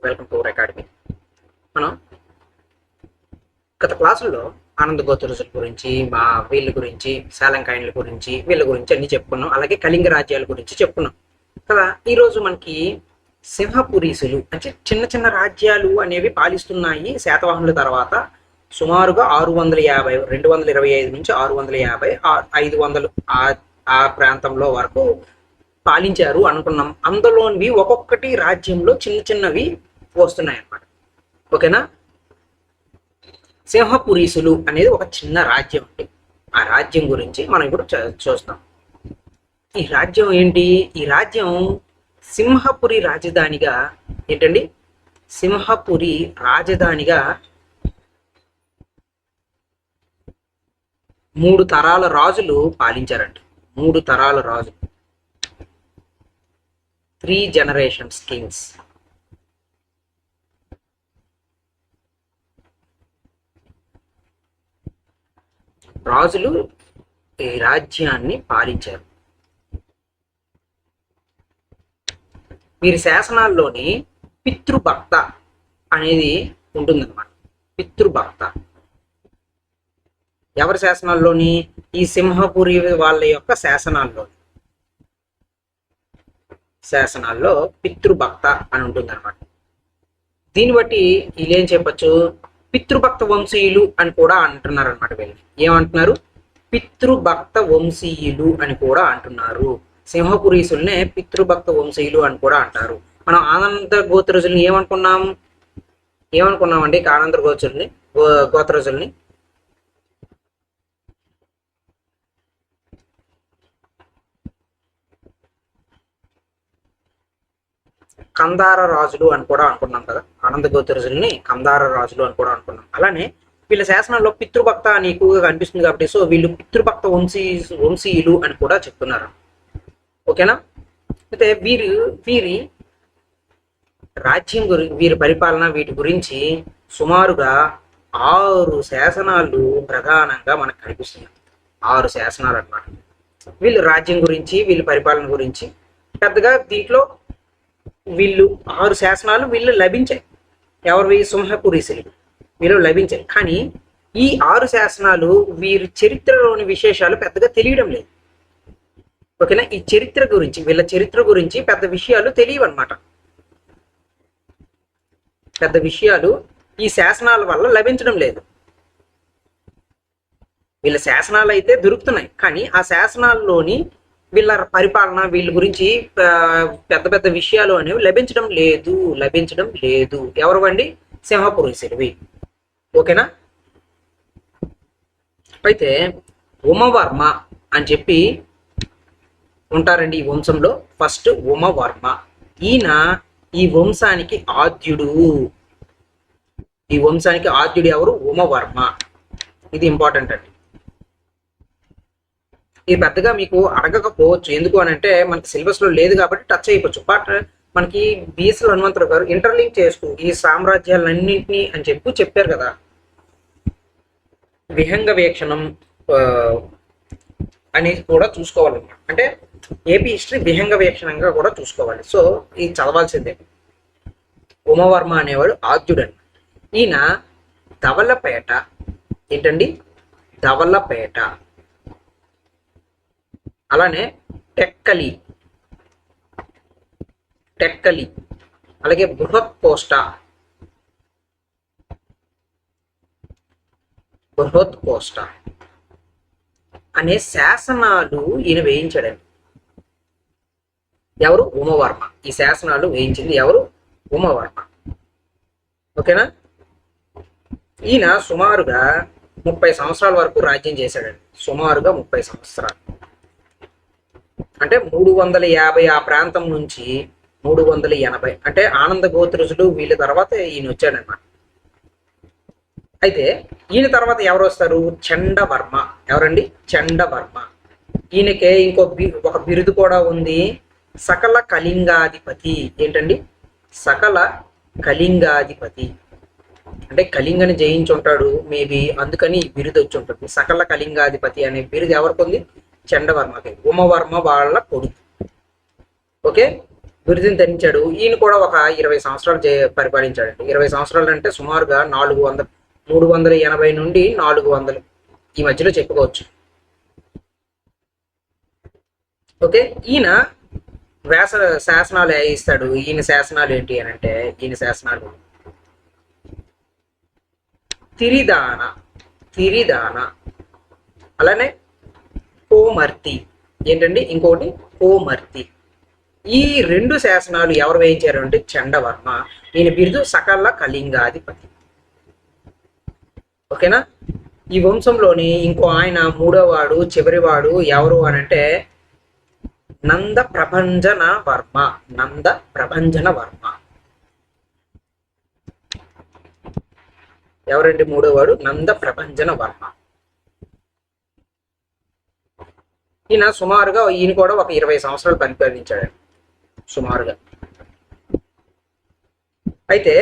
Welcome to our academy. మనం గత క్లాసుల్లో ఆనంద గోత్రుల గురించి, వీళ్ళ గురించి, శాలంకాయన్ల గురించి, వీళ్ళ గురించి అన్ని చెప్పుకున్నాం. అలాగే కళింగ రాజ్యాల గురించి చెప్పుకున్నాం కదా. ఈరోజు మనకి సింహపురీసులు అంటే చిన్న చిన్న రాజ్యాలు అనేవి పాలిస్తున్నాయి శాతవాహనుల తర్వాత. సుమారుగా 650, 225 నుంచి 650, 500 ఆ ప్రాంతంలో వరకు పాలించారు అనుకున్నాం. అందులోనివి ఒక్కొక్కటి రాజ్యంలో చిన్న చిన్నవి వస్తున్నాయి అన్నమాట. ఓకేనా. సింహపురీసులు అనేది ఒక చిన్న రాజ్యం అండి. ఆ రాజ్యం గురించి మనం ఇప్పుడు చూస్తాం. ఈ రాజ్యం ఏంటి? ఈ రాజ్యం సింహపురి రాజధానిగా ఏంటండి? సింహపురి రాజధానిగా 3 తరాల రాజులు పాలించారండి. 3 తరాల రాజులు, 3 generations kings. రాజులు ఈ రాజ్యాన్ని పాలించారు. వీరి శాసనాల్లోని పితృభక్త అనేది ఉంటుందన్నమాట. పితృభక్త ఎవరి శాసనాల్లోని? ఈ సింహపురి వాళ్ళ యొక్క శాసనాల్లో పితృభక్త అని ఉంటుంది అనమాట. దీన్ని బట్టి వీళ్ళేం చెప్పచ్చు? పితృభక్త వంశీయులు అని కూడా అంటున్నారు అనమాట. వీళ్ళు ఏమంటున్నారు? పితృభక్త వంశీయులు అని కూడా అంటున్నారు. సింహపురీసుల్నే పితృభక్త వంశీయులు అని కూడా అంటారు. మనం ఆనంద గోత్రజుల్ని ఏమనుకున్నామండి? ఆనంద గోత్రజుల్ని కందార రాజులు అని కూడా అనుకున్నాం కదా. ఆనంద గోత్రజుల్ని కందార రాజులు అని కూడా అనుకున్నాం. అలానే వీళ్ళ శాసనాల్లో పితృభక్త అని ఎక్కువగా కనిపిస్తుంది కాబట్టి సో వీళ్ళు పితృభక్త వంశీయులు అని కూడా చెప్తున్నారు. ఓకేనా. అయితే వీరి రాజ్యం వీరి పరిపాలన వీటి గురించి సుమారుగా 6 శాసనాలు ప్రధానంగా మనకు కనిపిస్తున్నాయి. 6 శాసనాలు అన్నమాట. వీళ్ళు రాజ్యం గురించి, వీళ్ళ పరిపాలన గురించి పెద్దగా దీంట్లో 6 శాసనాలు వీళ్ళు లభించాయి. ఎవరివి? సింహపురీసులు వీళ్ళు లభించాయి. కానీ ఈ 6 శాసనాలు వీరి చరిత్రలోని విశేషాలు పెద్దగా తెలియడం లేదు. ఓకేనా. ఈ చరిత్ర గురించి, వీళ్ళ చరిత్ర గురించి పెద్ద విషయాలు తెలియవు అనమాట. పెద్ద విషయాలు ఈ శాసనాల వల్ల లభించడం లేదు. వీళ్ళ శాసనాలు అయితే దొరుకుతున్నాయి, కానీ ఆ శాసనాల్లోని వీళ్ళ పరిపాలన, వీళ్ళ గురించి పెద్ద పెద్ద విషయాలు అనేవి లభించడం లేదు. ఎవరు అండి? సింహపురీసులువి. ఓకేనా. అయితే ఉమవర్మ అని చెప్పి ఉంటారండి ఈ వంశంలో. ఫస్ట్ ఉమవర్మ. ఈయన ఈ వంశానికి ఆద్యుడు. ఎవరు? ఉమవర్మ. ఇది ఇంపార్టెంట్ అండి. ఇది పెద్దగా మీకు అడగకపోవచ్చు. ఎందుకు అని అంటే మనకి సిలబస్ లో లేదు కాబట్టి టచ్ అయిపోవచ్చు. బట్ మనకి బిఎస్ఎల్ హనుమంతరావు గారు ఇంటర్లింక్ చేస్తూ ఈ సామ్రాజ్యాలన్నింటినీ అని చెప్పారు కదా. విహంగ వీక్షణం అనేది కూడా చూసుకోవాలన్నమాట. అంటే ఏపీ హిస్టరీ విహంగ వీక్షణంగా కూడా చూసుకోవాలి. సో ఇది చదవాల్సిందే. ఉమవర్మ అనేవాడు ఆద్యుడని. ఈయన ధవలపేట, ఏంటండి? ధవలపేట, అలానే టెక్కలి, అలాగే బృహత్ కోష్ట అనే శాసనాలు ఈయన వేయించాడండి. ఎవరు? ఉమవర్మ. ఈ శాసనాలు వేయించింది ఎవరు? ఉమవర్మ. ఓకేనా. ఈయన సుమారుగా 30 సంవత్సరాల వరకు రాజ్యం చేశాడండి. సుమారుగా 30 సంవత్సరాలు అంటే 350 ఆ ప్రాంతం నుంచి 380 అంటే ఆనంద గోత్రజులు వీళ్ళ తర్వాత ఈయన వచ్చాడనమాట. అయితే ఈయన తర్వాత ఎవరు వస్తారు? చండవర్మ. ఎవరండి? చండవర్మ. ఈయనకే ఒక బిరుదు కూడా ఉంది, సకల కళింగాధిపతి. ఏంటండి? సకల కళింగాధిపతి. అంటే కళింగని జయించి ఉంటాడు మేబీ, అందుకని బిరుదు వచ్చి ఉంటుంది. సకల కళింగాధిపతి అనే బిరుదు ఎవరికి ఉంది? చండవర్మకి. ఉమవర్మ వాళ్ళ కొడుకు. ఓకే. బిరుదుని ధరించాడు. ఈయన కూడా ఒక 20 సంవత్సరాలు పరిపాలించాడండి. 20 సంవత్సరాలు అంటే సుమారుగా 380 నుండి 400 ఈ మధ్యలో చెప్పుకోవచ్చు. ఓకే, ఈయన శాసనాలు ఇస్తాడు. ఈయన శాసనాలు ఏంటి అని అంటే, ఈయన శాసనాలు తిరిదాన, అలానే కోమర్తి, ఏంటండి ఇంకోటి కోమర్తి. ఈ 2 శాసనాలు ఎవరు వేయించారు అంటే చండవర్మ. ఈయన బిరుదు సకల కళింగాధిపతి. ఓకేనా. ఈ వంశంలోని ఇంకో ఆయన 3వ వాడు చివరివాడు ఎవరు అని అంటే నంద ప్రభంజన వర్మ. ఎవరండి 3వ వాడు? నంద ప్రభంజన వర్మ. ఈయన సుమారుగా ఈయన కూడా ఒక 20 సంవత్సరాలు పరిపాలించాడు సుమారుగా. అయితే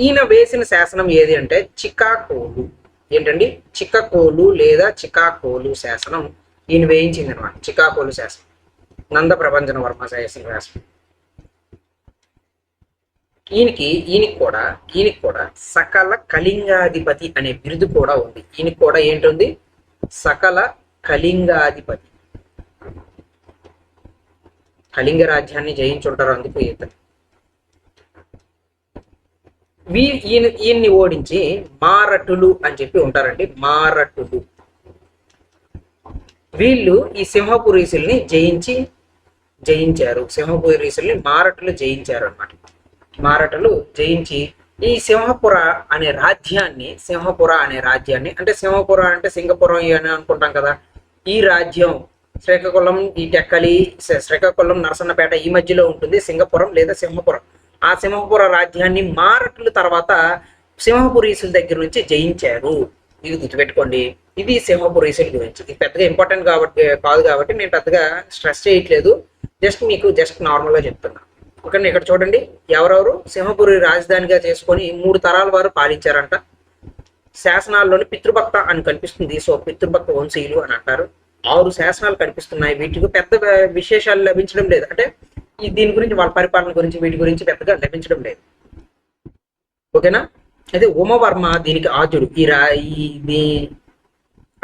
ఈయన వేసిన శాసనం ఏది అంటే చికాకోలు. ఏంటండి? చిక్కకోలు లేదా చికాకోలు శాసనం ఈయన వేయించింది అనమాట. చికాకోలు శాసనం, నంద ప్రభంజన వర్మ శాసనం. ఈయనకి కూడా సకల కళింగాధిపతి అనే బిరుదు కూడా ఉంది. ఈయనకి కూడా ఏంటుంది? సకల కళింగాధిపతి. కళింగ రాజ్యాన్ని జయించుంటారు అందుకు ఇతను. ఈయన్ని ఓడించి మారటులు అని చెప్పి ఉంటారండి. మారటులు వీళ్ళు ఈ సింహపురీసుల్ని జయించారు. సింహపురీసుల్ని మారటులు జయించారు అనమాట. మారటులు జయించి ఈ సింహపుర అనే రాజ్యాన్ని అంటే సింహపుర అంటే సింగపురం అని అనుకుంటాం కదా. ఈ రాజ్యం శ్రీకాకుళం, ఈ టెక్కలి, శ్రీకాకుళం, నరసన్నపేట ఈ మధ్యలో ఉంటుంది సింగపురం లేదా సింహపురం. ఆ సింహపుర రాజ్యాన్ని మారటులు తర్వాత సింహపురీసుల దగ్గర నుంచి జయించారు. ఇది గుర్తుపెట్టుకోండి. ఇది సింహపురీసుల గురించి. ఇది పెద్దగా ఇంపార్టెంట్ కాదు కాబట్టి నేను పెద్దగా స్ట్రెస్ చేయట్లేదు. మీకు నార్మల్గా చెప్తున్నా. ఓకే, ఇక్కడ చూడండి ఎవరెవరు సింహపురి రాజధానిగా చేసుకొని 3 తరాల వారు పాలించారంట. శాసనాల్లోని పితృభక్త అని కనిపిస్తుంది. సో పితృభక్త వంశీయులు అని అంటారు. 6 శాసనాలు కనిపిస్తున్నాయి. వీటికి పెద్ద విశేషాలు లభించడం లేదు. అంటే దీని గురించి, వాళ్ళ పరిపాలన గురించి, వీటి గురించి పెద్దగా లభించడం లేదు. ఓకేనా. అయితే ఉమవర్మ దీనికి ఆద్యుడు.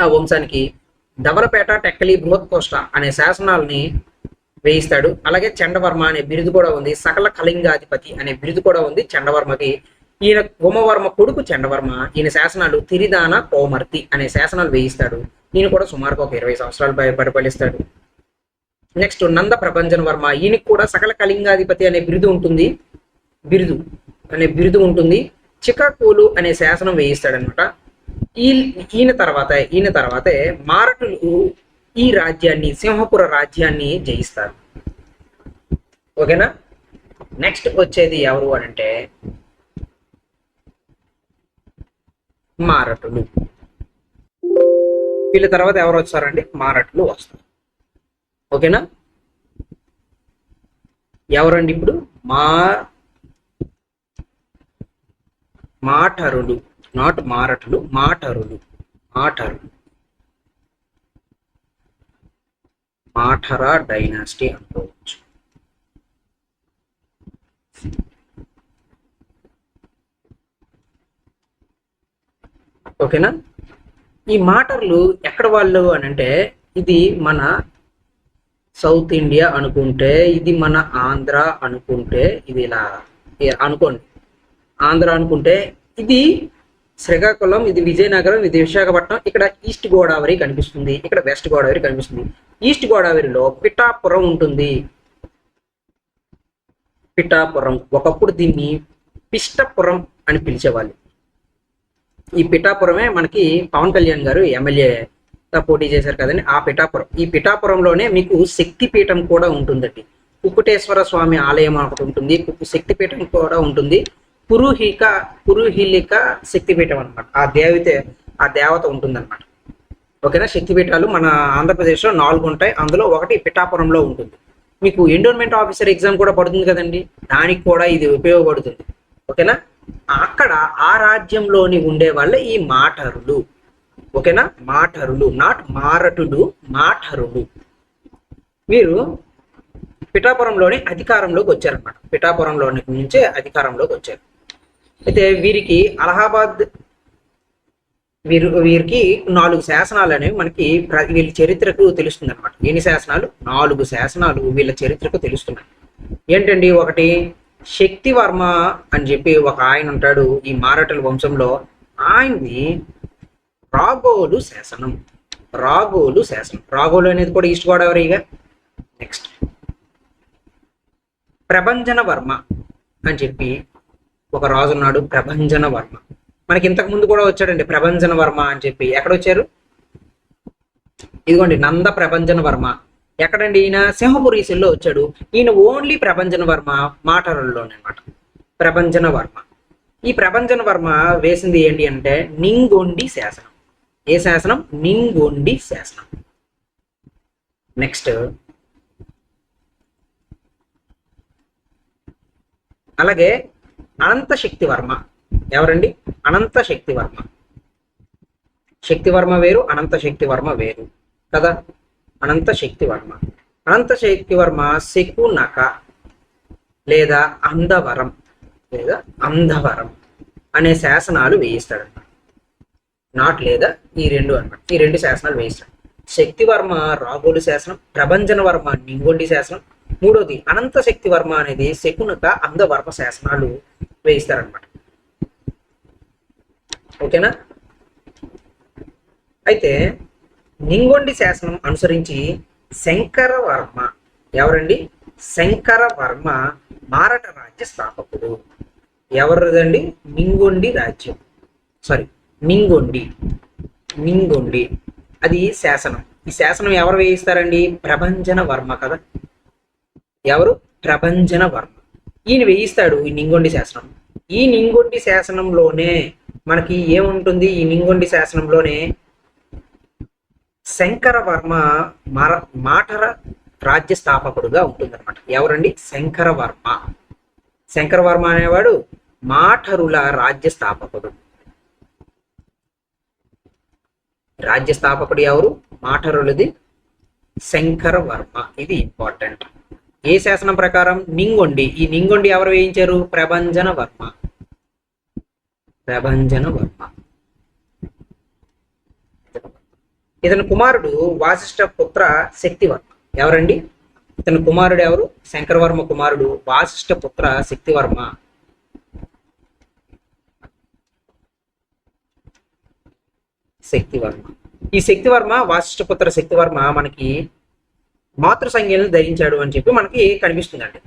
ఆ వంశానికి ధవలపేట, టెక్కలి, బృహత్కోష్ట అనే శాసనాలని వేయిస్తాడు. అలాగే చండవర్మ అనే బిరుదు కూడా ఉంది. సకల కళింగాధిపతి అనే బిరుదు కూడా ఉంది చండవర్మకి. ఈయన ఉమవర్మ కొడుకు చండవర్మ. ఈయన శాసనాలు తిరిదాన, కోమర్తి అనే శాసనాలు వేయిస్తాడు. ఈయన కూడా సుమారుగా ఒక 20 సంవత్సరాలు పరిపాలిస్తాడు. నెక్స్ట్ నంద ప్రభంజన వర్మ. ఈయనకి కూడా సకల కళింగాధిపతి అనే బిరుదు ఉంటుంది. చికాకోలు అనే శాసనం వేయిస్తాడనమాట. ఈయన తర్వాతే మారటులు ఈ రాజ్యాన్ని, సింహపుర రాజ్యాన్ని జయిస్తారు. ఓకేనా. నెక్స్ట్ వచ్చేది ఎవరు అని అంటే మారటులు. వీళ్ళ తర్వాత ఎవరు వస్తారండి? మారటులు వస్తారు. ఓకేనా. ఎవరండి ఇప్పుడు? మాటరులు, నాట్ మారటులు, మాటరులు. మాఠరా డైనాసిటీ అనుకోవచ్చు. ఓకేనా. ఈ మాటర్లు ఎక్కడ వాళ్ళు అని అంటే ఇది మన సౌత్ ఇండియా అనుకుంటే, ఇది మన ఆంధ్ర అనుకుంటే, ఇది ఇలా అనుకోండి. ఆంధ్ర అనుకుంటే ఇది శ్రీకాకుళం, ఇది విజయనగరం, ఇది విశాఖపట్నం. ఇక్కడ ఈస్ట్ గోదావరి కనిపిస్తుంది, ఇక్కడ వెస్ట్ గోదావరి కనిపిస్తుంది. ఈస్ట్ గోదావరిలో పిఠాపురం ఉంటుంది. పిఠాపురం ఒకప్పుడు దీన్ని పిష్టపురం అని పిలిచేవాళ్ళు. ఈ పిఠాపురమే మనకి పవన్ కళ్యాణ్ గారు ఎమ్మెల్యేగా పోటీ చేశారు కదండి, ఆ పిఠాపురం. ఈ పిఠాపురంలోనే మీకు శక్తిపీఠం కూడా ఉంటుందండి. కుక్కుటేశ్వర స్వామి ఆలయం ఒకటి ఉంటుంది, శక్తిపీఠం కూడా ఉంటుంది. పురుహిలిక శక్తిపీఠం అనమాట. ఆ దేవత ఉంటుందన్నమాట. ఓకేనా. శక్తిపీఠాలు మన ఆంధ్రప్రదేశ్లో 4 ఉంటాయి. అందులో ఒకటి పిఠాపురంలో ఉంటుంది. మీకు ఎండోన్మెంట్ ఆఫీసర్ ఎగ్జామ్ కూడా పడుతుంది కదండి, దానికి కూడా ఇది ఉపయోగపడుతుంది. ఓకేనా. అక్కడ ఆ రాజ్యంలోని ఉండే వాళ్ళే ఈ మాటరులు. ఓకేనా. మాటరులు, నాట్ మారటులు, మాటరులు. వీరు పిఠాపురంలోని అధికారంలోకి వచ్చారనమాట. పిఠాపురంలోని నుంచే అధికారంలోకి వచ్చారు. అయితే వీరికి అలహాబాద్ వీరికి 4 శాసనాలు అనేవి మనకి వీళ్ళ చరిత్రకు తెలుస్తుంది అనమాట. ఎన్ని శాసనాలు? 4 శాసనాలు వీళ్ళ చరిత్రకు తెలుస్తున్నాయి. ఏంటండి? ఒకటి శక్తివర్మ అని చెప్పి ఒక ఆయన ఉంటాడు ఈ మారాఠల వంశంలో. ఆయనది రాగోలు శాసనం. రాగోలు శాసనం. రాగోలు అనేది కూడా ఈస్ట్ గోదావరిగా. నెక్స్ట్ ప్రభంజన వర్మ అని చెప్పి ఒక రాజు ఉన్నాడు, ప్రభంజన వర్మ. మనకి ఇంతకు ముందు కూడా వచ్చాడండి ప్రభంజన వర్మ అని చెప్పి. ఎక్కడ వచ్చారు? ఇదిగోండి నంద ప్రభంజన వర్మ. ఎక్కడండి? ఈయన సింహపురీసుల్లో వచ్చాడు. ఈయన ఓన్లీ ప్రభంజన వర్మ మాటరల్లోనే అనమాట. ప్రభంజన వర్మ. ఈ ప్రభంజన వర్మ వేసింది ఏంటి అంటే నింగొండి శాసనం. ఏ శాసనం? నింగొండి శాసనం. నెక్స్ట్ అలాగే అనంత శక్తివర్మ. ఎవరండి? అనంత శక్తివర్మ. శక్తివర్మ వేరు, అనంత శక్తివర్మ వేరు కదా. అనంత శక్తివర్మ. అనంత శక్తివర్మ శకునక లేదా అందవరం అనే శాసనాలు వేయిస్తాడు. నాట్ లేదా ఈ రెండు అనమాట. ఈ 2 శాసనాలు వేయిస్తాడు. శక్తివర్మ రాగోలు శాసనం, ప్రభంజన వర్మ నింగొండి శాసనం. మూడోది అనంత శక్తివర్మ అనేది శకునక అందవర్మ శాసనాలు వేయిస్తారనమాట. ఓకేనా? అయితే నింగొండి శాసనం అనుసరించి శంకరవర్మ. ఎవరండి? శంకరవర్మ మారఠ రాజ్య స్థాపకుడు. ఎవరిదండి? నింగొండి రాజ్యం. నింగొండి అది శాసనం. ఈ శాసనం ఎవరు వేయిస్తారండి? ప్రభంజన వర్మ కదా. ఎవరు? ప్రభంజన వర్మ. ఈయన వేయిస్తాడు ఈ నింగొండి శాసనం. ఈ నింగొండి శాసనంలోనే మనకి ఏముంటుంది? ఈ నింగొండి శాసనంలోనే శంకరవర్మ మాటర రాజ్య స్థాపకుడుగా ఉంటుంది అనమాట. ఎవరండి? శంకరవర్మ. శంకరవర్మ అనేవాడు మాఠరుల రాజ్య స్థాపకుడు. రాజ్య స్థాపకుడు ఎవరు? మాఠరులది శంకరవర్మ. ఇది ఇంపార్టెంట్. ఏ శాసనం ప్రకారం? నింగొండి. ఈ నింగొండి ఎవరు వేయించారు? ప్రభంజన వర్మ. ఇతని కుమారుడు వాసిష్ఠ పుత్ర శక్తివర్మ. ఎవరండి? ఇతని కుమారుడు ఎవరు? శంకరవర్మ కుమారుడు వాసిష్ఠ పుత్ర శక్తివర్మ. ఈ శక్తివర్మ వాసిష్ఠ పుత్ర శక్తివర్మ మనకి మాతృ సంజ్ఞలను ధరించాడు అని చెప్పి మనకి కనిపిస్తుందండి.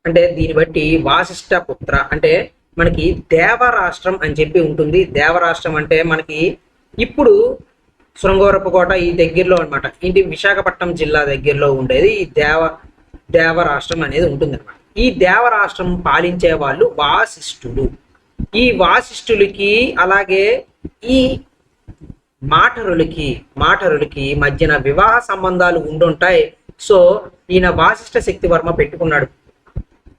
అంటే దీన్ని బట్టి వాసిష్ఠ పుత్ర అంటే మనకి దేవరాష్ట్రం అని చెప్పి ఉంటుంది. దేవరాష్ట్రం అంటే మనకి ఇప్పుడు శృంగవరపుకోట ఈ దగ్గరలో అనమాట. ఇంటి విశాఖపట్నం జిల్లా దగ్గరలో ఉండేది ఈ దేవరాష్ట్రం అనేది ఉంటుంది అనమాట. ఈ దేవరాష్ట్రం పాలించే వాళ్ళు వాసిష్ఠులు. ఈ వాసిష్ఠులకి అలాగే ఈ మాఠరులకి మధ్యన వివాహ సంబంధాలు ఉండుంటాయి. సో ఈయన వాసిష్ఠ శక్తివర్మ పెట్టుకున్నాడు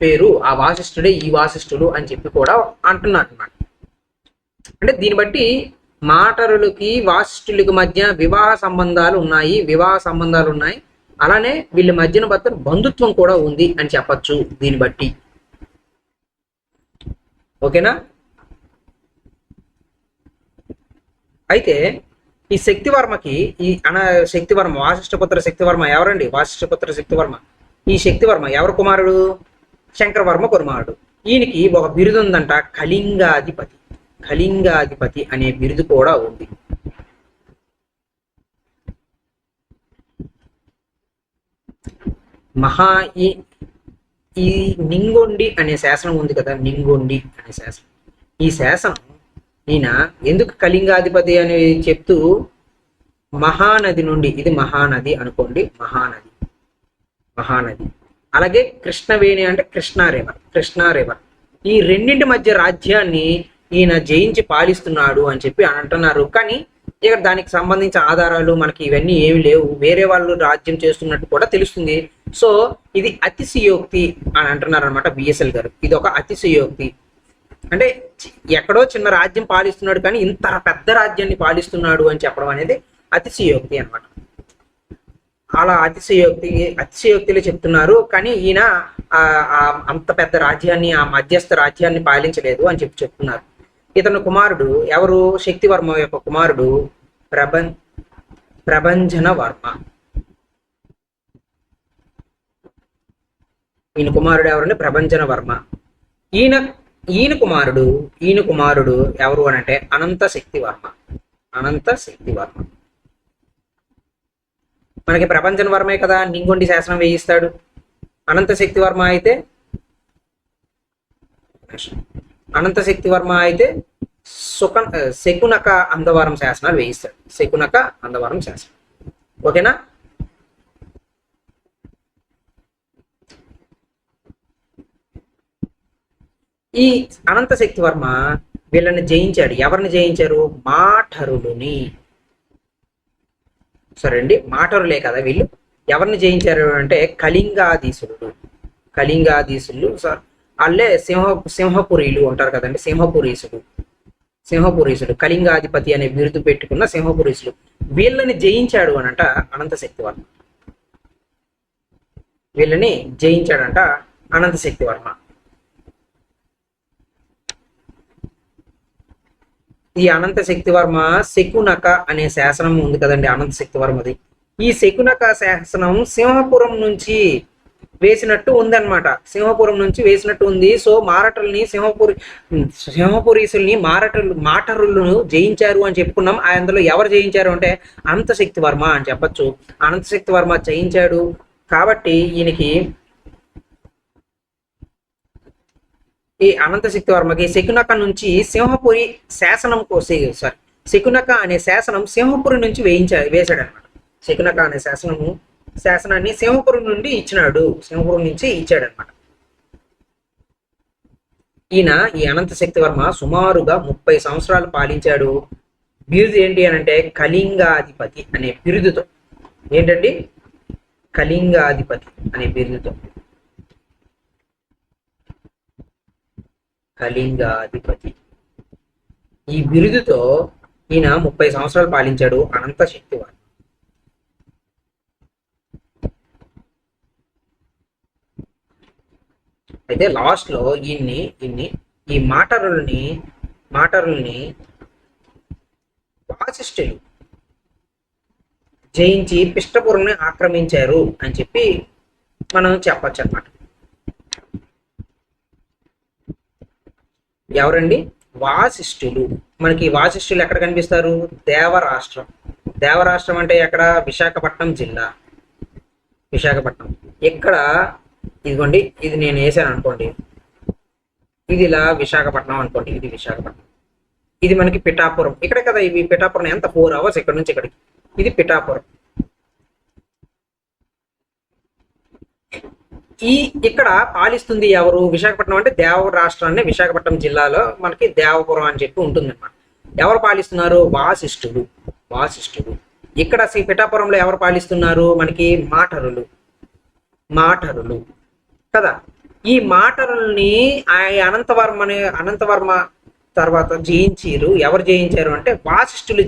పేరు. ఆ వాసిష్ఠుడే ఈ వాసిష్ఠుడు అని చెప్పి కూడా అంటున్నారు అనమాట. అంటే దీన్ని బట్టి మాఠరులకి వాసిష్ఠులకి మధ్య వివాహ సంబంధాలు ఉన్నాయి. అలానే వీళ్ళ మధ్యన బంధుత్వం కూడా ఉంది అని చెప్పచ్చు దీన్ని బట్టి. ఓకేనా? అయితే ఈ శక్తివర్మకి శక్తివర్మ వాసిష్ఠపుత్ర శక్తివర్మ ఎవరండి? వాసిష్ఠపుత్ర శక్తివర్మ. ఈ శక్తివర్మ ఎవరు కుమారుడు? శంకరవర్మ కుమారుడు. ఈయనకి ఒక బిరుదు ఉందంట, కళింగాధిపతి అనే బిరుదు కూడా ఉంది. ఈ నింగొండి అనే శాసనం ఉంది కదా, నింగొండి అనే శాసనం. ఈ శాసనం ఈయన ఎందుకు కళింగాధిపతి అని చెప్తూ మహానది నుండి, ఇది మహానది అనుకోండి, మహానది అలాగే కృష్ణవేణి అంటే కృష్ణా రివర్ ఈ రెండింటి మధ్య రాజ్యాన్ని ఈయన జయించి పాలిస్తున్నాడు అని చెప్పి అంటున్నారు. కానీ ఇక్కడ దానికి సంబంధించిన ఆధారాలు మనకి ఇవన్నీ ఏమి లేవు. వేరే వాళ్ళు రాజ్యం చేస్తున్నట్టు కూడా తెలుస్తుంది. సో ఇది అతిశయోక్తి అని అంటున్నారు అనమాట బిఎస్ఎల్ గారు. ఇది ఒక అతిశయోక్తి. అంటే ఎక్కడో చిన్న రాజ్యం పాలిస్తున్నాడు కానీ ఇంత పెద్ద రాజ్యాన్ని పాలిస్తున్నాడు అని చెప్పడం అనేది అతిశయోక్తి అనమాట. అలా అతిశయోక్తిలో చెప్తున్నారు. కానీ ఈయన అంత పెద్ద రాజ్యాన్ని, ఆ మధ్యస్థ రాజ్యాన్ని పాలించలేదు అని చెప్తున్నారు. ఇతను కుమారుడు ఎవరు? శక్తివర్మ యొక్క కుమారుడు ప్రభంజన వర్మ. ఈయన కుమారుడు ఎవరంటే ప్రభంజన వర్మ. ఈయన ఈయన కుమారుడు ఎవరు అని అంటే అనంత శక్తివర్మ. మనకి ప్రభంజన వర్మే కదా నింగొండి శాసనం వేయిస్తాడు. అనంత శక్తివర్మ అయితే శకునక అందవరం శాసనాలు వేయిస్తాడు. శకునక అందవరం శాసనం. ఓకేనా? ఈ అనంత శక్తివర్మ వీళ్ళని జయించాడు. ఎవరిని జయించారు? మాఠరులని. సరే అండి, మాటరులే కదా వీళ్ళు. ఎవరిని జయించారు అంటే కళింగాధీశులు. వాళ్ళే సింహపురీలు అంటారు కదండి. సింహపురీసుడు కళింగాధిపతి అనే బిరుదు పెట్టుకున్న సింహపురీసులు. వీళ్ళని జయించాడు అనంట అనంత శక్తివర్మ. ఈ అనంత శక్తివర్మ శకునక అనే శాసనం ఉంది కదండి, అనంత శక్తివర్మది. ఈ శకునక శాసనం సింహపురం నుంచి వేసినట్టు ఉందన్నమాట. సో మారటల్ని సింహపురీసుల్ని మాటరులను జయించారు అని చెప్పుకున్నాం. అందులో ఎవరు జయించారు అంటే అనంత శక్తివర్మ అని చెప్పచ్చు. అనంత శక్తివర్మ జయించాడు కాబట్టి ఈయనకి, ఈ అనంత శక్తివర్మకి శకునక నుంచి సింహపురి శాసనం శకునక అనే శాసనం సింహపురి నుంచి వేశాడు అనమాట. శకునక అనే శాసనాన్ని సింహపురం నుంచి ఇచ్చాడనమాట. ఈయన ఈ అనంత శక్తివర్మ సుమారుగా 30 సంవత్సరాలు పాలించాడు. బిరుదు ఏంటి అని అంటే కళింగాధిపతి అనే బిరుదుతో. ఏంటండి? కళింగాధిపతి అనే బిరుదుతో. కళింగాధిపతి ఈ బిరుదుతో ఈయన 30 సంవత్సరాలు పాలించాడు అనంత శక్తివర్మ. అయితే లాస్ట్ లో ఈ మాటరుల్ని వాసిష్ఠులు జయించి పిష్టపురంని ఆక్రమించారు అని చెప్పి మనం చెప్పచ్చు అన్నమాట. ఎవరండి? వాసిష్ఠులు. మనకి వాసిష్ఠులు ఎక్కడ కనిపిస్తారు? దేవరాష్ట్రం అంటే ఎక్కడ? విశాఖపట్నం జిల్లా. ఇక్కడ ఇదిగోండి, ఇది నేను వేసాను అనుకోండి, ఇది ఇలా విశాఖపట్నం అనుకోండి, ఇది విశాఖపట్నం. ఇది మనకి పిఠాపురం. ఇక్కడే కదా ఇవి పిఠాపురం. ఎంత 4 hours ఇక్కడ నుంచి ఇక్కడికి. ఇది పిఠాపురం. ఇక్కడ పాలిస్తుంది ఎవరు? విశాఖపట్నం అంటే రాష్ట్రాన్ని విశాఖపట్నం జిల్లాలో మనకి దేవపురం అని చెప్పి ఉంటుంది అన్నమాట. ఎవరు పాలిస్తున్నారు? వాసిష్ఠులు. ఇక్కడ పిఠాపురంలో ఎవరు పాలిస్తున్నారు? మనకి మాటరులు కదా. ఈ మాటరుల్ని అనంతవర్మ తర్వాత జయించారు. ఎవరు జయించారు అంటే వాసిష్ఠులు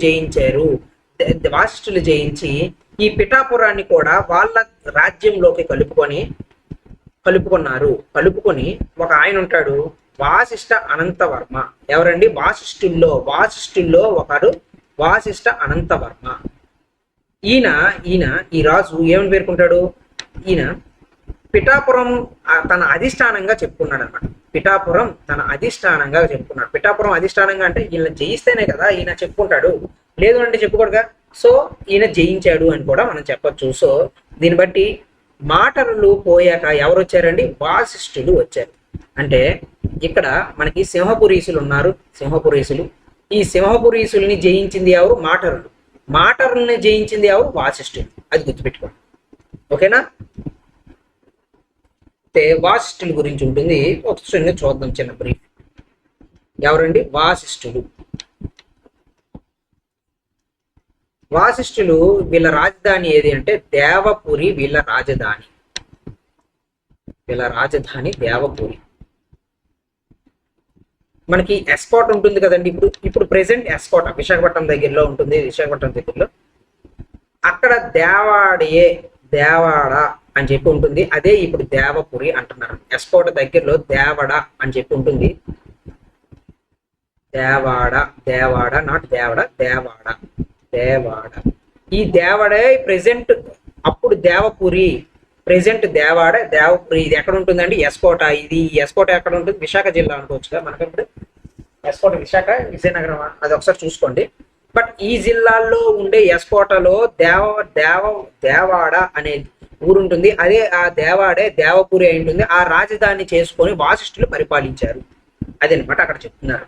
జయించి ఈ పిఠాపురాన్ని కూడా వాళ్ళ రాజ్యంలోకి కలుపుకొని ఒక ఆయన ఉంటాడు, వాసిష్ఠ అనంతవర్మ. ఎవరండి? వాసిష్ఠుల్లో ఒకరు వాసిష్ఠ అనంతవర్మ. ఈయన ఈ రాజు ఏమని పేర్కొంటాడు? ఈయన పిఠాపురం తన అధిష్టానంగా చెప్పుకున్నాడు అనమాట. పిఠాపురం అధిష్టానంగా అంటే ఈయన జయిస్తేనే కదా ఈయన చెప్పుకుంటాడు, లేదు అంటే చెప్పుకోడుగా. సో ఈయన జయించాడు అని కూడా మనం చెప్పొచ్చు. సో దీన్ని బట్టి మాటరులు పోయాక ఎవరు వచ్చారండి? వాసిష్ఠులు వచ్చారు. అంటే ఇక్కడ మనకి సింహపురీసులు ఉన్నారు. ఈ సింహపురీసుల్ని జయించింది ఎవరు? మాటరుల్ని జయించింది ఎవరు? వాసిష్ఠులు. అది గుర్తుపెట్టుకోండి. ఓకేనా? వాసిష్ఠుల గురించి ఉంటుంది, ఒకసారి చూద్దాం చిన్న బ్రీఫ్. ఎవరండి? వాసిష్ఠులు వీళ్ళ రాజధాని ఏది అంటే దేవపురి. వీళ్ళ రాజధాని దేవపురి. మనకి ఎస్కోట్ ఉంటుంది కదండి. ఇప్పుడు ప్రెసెంట్ ఎస్కోట విశాఖపట్నం దగ్గరలో ఉంటుంది. అక్కడ అక్కడ దేవాడ అని చెప్పి ఉంటుంది. అదే ఇప్పుడు దేవపురి అంటున్నారు. ఎస్కోట దగ్గరలో దేవడ అని చెప్పి ఉంటుంది. దేవాడ నాట్ దేవాడ. ఈ దేవడే ప్రెసెంట్, అప్పుడు దేవపురి, ప్రెసెంట్ దేవపురి. ఇది ఎక్కడ ఉంటుందండి? ఎస్కోట. ఇది ఎస్కోట ఎక్కడ ఉంటుంది? విశాఖ జిల్లా అనుకోవచ్చుగా మనకి. ఇప్పుడు ఎస్కోట విశాఖ, విజయనగరం, అది ఒకసారి చూసుకోండి. బట్ ఈ జిల్లాల్లో ఉండే ఎస్కోటలో దేవాడ అనే ఊరు ఉంటుంది. అదే ఆ దేవాడే దేవపురి అయి ఉంటుంది. ఆ రాజధాని చేసుకొని వాసిష్ఠులు పరిపాలించారు. అదనమాట అక్కడ చెప్తున్నారు.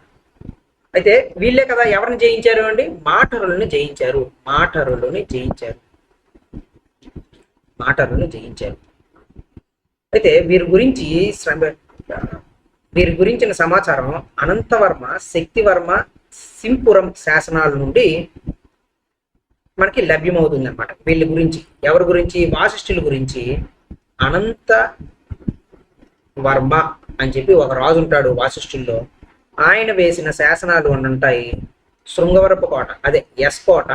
అయితే వీళ్ళే కదా ఎవరిని జయించారు అండి? మాటరులను జయించారు. అయితే వీరి గురించిన సమాచారం అనంతవర్మ, శక్తివర్మ, సింపురం శాసనాల నుండి మనకి లభ్యమవుతుంది అనమాట. వీళ్ళ గురించి, ఎవరి గురించి? వాసిష్ఠుల గురించి. అనంత వర్మ అని చెప్పి ఒక రాజు ఉంటాడు వాసిష్ఠుల్లో. ఆయన వేసిన శాసనాలు అని ఉంటాయి. శృంగవరపు కోట, అదే ఎస్కోట,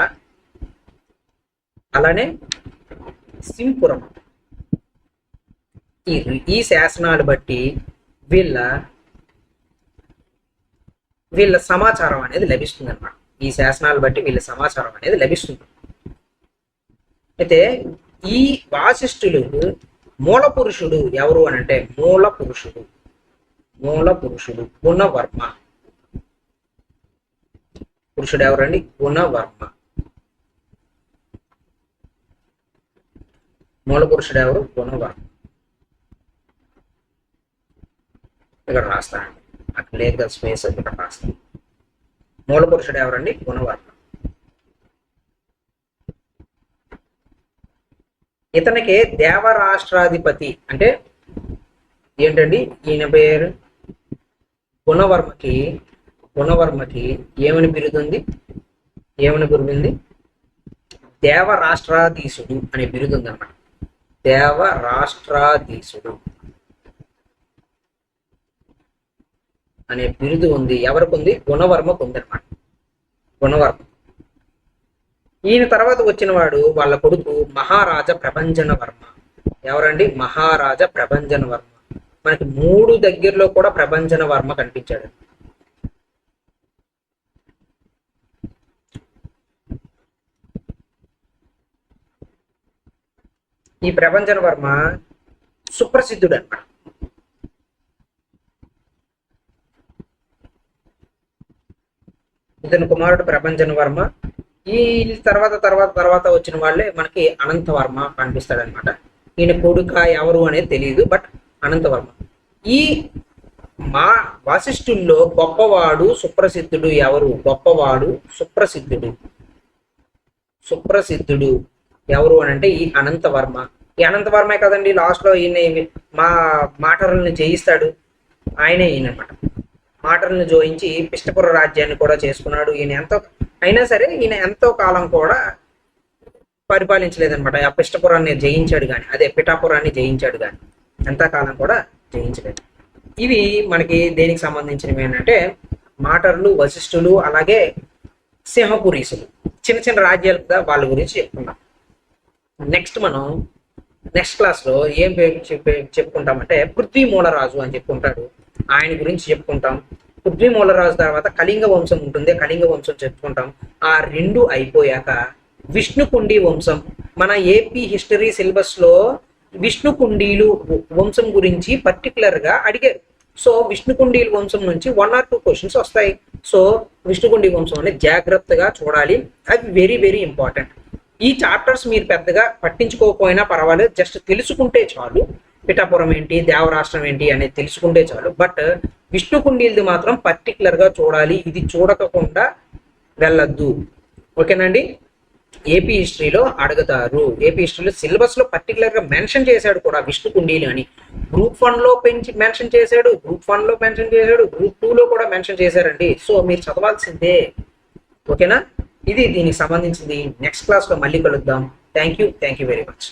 అలానే సింపురం. ఈ శాసనాలు బట్టి వీళ్ళ సమాచారం అనేది లభిస్తుంది అనమాట. ఈ శాసనాలు బట్టి వీళ్ళ సమాచారం అనేది లభిస్తుంది. అయితే ఈ వాసిష్ఠులకు మూల పురుషుడు ఎవరు అని అంటే మూల పురుషుడు గుణవర్మ. పురుషుడు ఎవరండి? గుణవర్మ. మూల పురుషుడు ఎవరు? గుణవర్మ. ఇక్కడ రాస్తానండి, అక్కడ లేదు కదా స్పేస్, ఇక్కడ రాస్తాను. మూల పురుషుడు ఎవరండి? గుణవర్మ. ఇతనికి దేవరాష్ట్రాధిపతి అంటే ఏంటండి? ఈయన పేరు గుణవర్మకి ఏమని బిరుదుంది? దేవరాష్ట్రాధీశుడు అనే బిరుదు ఉంది అన్నమాట. దేవరాష్ట్రాధీశుడు అనే బిరుదు ఉంది. ఎవరికి ఉంది? గుణవర్మకు ఉంది అనమాట. గుణవర్మ. ఈయన తర్వాత వచ్చిన వాడు వాళ్ళ కొడుకు మహారాజా ప్రభంజన వర్మ. ఎవరండి? మహారాజా ప్రభంజన వర్మ. మనకి 3 దగ్గరలో కూడా ప్రభంజన వర్మ కనిపించాడు. ఈ ప్రభంజన వర్మ సుప్రసిద్ధుడు అన్నమాట. ఇతని కుమారుడు ప్రభంజన వర్మ. ఈ తర్వాత వచ్చిన వాళ్ళే మనకి అనంతవర్మ కనిపిస్తాడు అనమాట. ఈయన కొడుక ఎవరు అనేది తెలియదు, బట్ అనంతవర్మ. ఈ వాసిష్ఠుల్లో గొప్పవాడు సుప్రసిద్ధుడు ఎవరు? సుప్రసిద్ధుడు ఎవరు అని అంటే ఈ అనంతవర్మ. ఈ అనంతవర్మే కదండి లాస్ట్ లో ఈయన మాటరుల్ని జయిస్తాడు. ఆయనే ఈయనమాట. మాటలను జోయించి పిష్టపుర రాజ్యాన్ని కూడా చేసుకున్నాడు. అయినా సరే ఈయన ఎంతో కాలం కూడా పరిపాలించలేదన్నమాట. ఆ పిష్టపురాన్ని జయించాడు కానీ, అదే పిఠాపురాన్ని జయించాడు కానీ ఎంతకాలం కూడా జయించలేదు. ఇవి మనకి దేనికి సంబంధించినవి ఏంటంటే మాటర్లు, వశిష్ఠులు, అలాగే సింహపురీసులు, చిన్న చిన్న రాజ్యాలు కదా, వాళ్ళ గురించి చెప్పుకున్నాం. నెక్స్ట్ క్లాస్లో ఏం చెప్పుకుంటామంటే పృథ్వీమూలరాజు అని చెప్పుకుంటాడు. ఆయన గురించి చెప్పుకుంటాం. పృథ్వీమూలరాజు తర్వాత కళింగ వంశం ఉంటుంది. కళింగ వంశం చెప్పుకుంటాం. ఆ 2 అయిపోయాక విష్ణుకుండి వంశం. మన ఏపీ హిస్టరీ సిలబస్ లో విష్ణుకుండీలు వంశం గురించి పర్టికులర్ గా అడిగారు. సో విష్ణుకుండీల వంశం నుంచి 1 or 2 క్వశ్చన్స్ వస్తాయి. సో విష్ణుకుండి వంశం అనేది జాగ్రత్తగా చూడాలి. అది వెరీ వెరీ ఇంపార్టెంట్. ఈ చాప్టర్స్ మీరు పెద్దగా పట్టించుకోకపోయినా పర్వాలేదు, జస్ట్ తెలుసుకుంటే చాలు. పిఠాపురం ఏంటి, దేవరాష్ట్రం ఏంటి అనేది తెలుసుకుంటే చాలు. బట్ విష్ణుకుండీలది మాత్రం పర్టికులర్ గా చూడాలి. ఇది చూడకుండా వెళ్ళద్దు. ఓకేనండి. ఏపీ హిస్టరీలో అడుగుతారు. ఏపీ హిస్టరీలో సిలబస్ లో పర్టికులర్ గా మెన్షన్ చేశాడు కూడా విష్ణుకుండీలు అని. గ్రూప్ 1 లో మెన్షన్ చేశాడు, గ్రూప్ 1 లో మెన్షన్ చేశాడు, గ్రూప్ 2 లో కూడా మెన్షన్ చేశారండి. సో మీరు చదవాల్సిందే. ఓకేనా? ఇది దీనికి సంబంధించింది. నెక్స్ట్ క్లాస్ లో మళ్ళీ కలుద్దాం. Thank you very much.